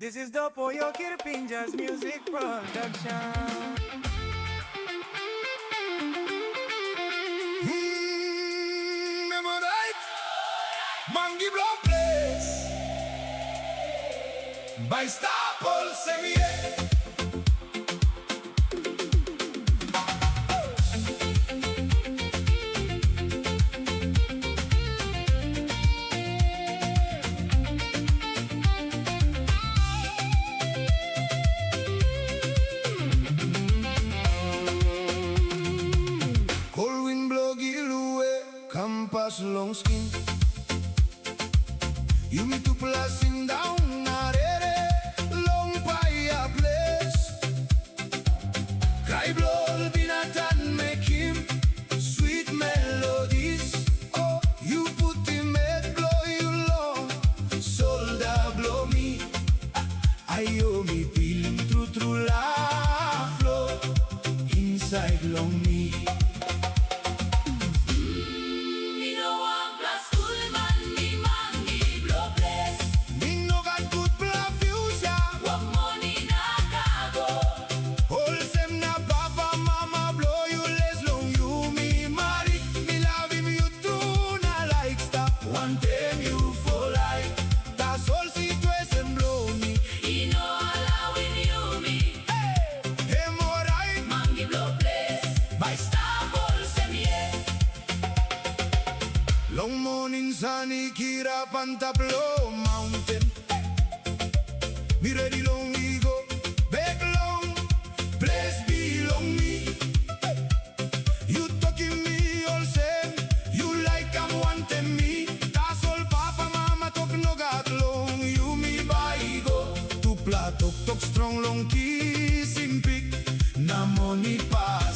This is Dopo, Yokir, Pinjar's music production. Memorite Mangi Blo Ples by Dopo Sevier. Cold wind blow giluwe, kampas long skin. You me to plasing down narere, long paya place. Cry blow binatan make him sweet melodies. Oh, you put him head blow you long, solda blow me. Ayo me feeling true love flow inside long me. Me no want plus cool man, me Mangi Blo Ples. Me no got good blood fusion. What money na kago? Wholesome na papa, mama blow you less long you me marry. Me love him you too, na like stop. One time you for life. That's all situation blow me. He no allowing you me. Hey, more right. Mangi Blo Ples by Dopo Sevier. Long morning sunny kira panta blow mountain. Me ready long ego, back long, place belong me. You talking me all same, you like I'm wanting me. That's all papa mama talk no got long, you me by go. Tu plato talk strong long kissing pick, na money pa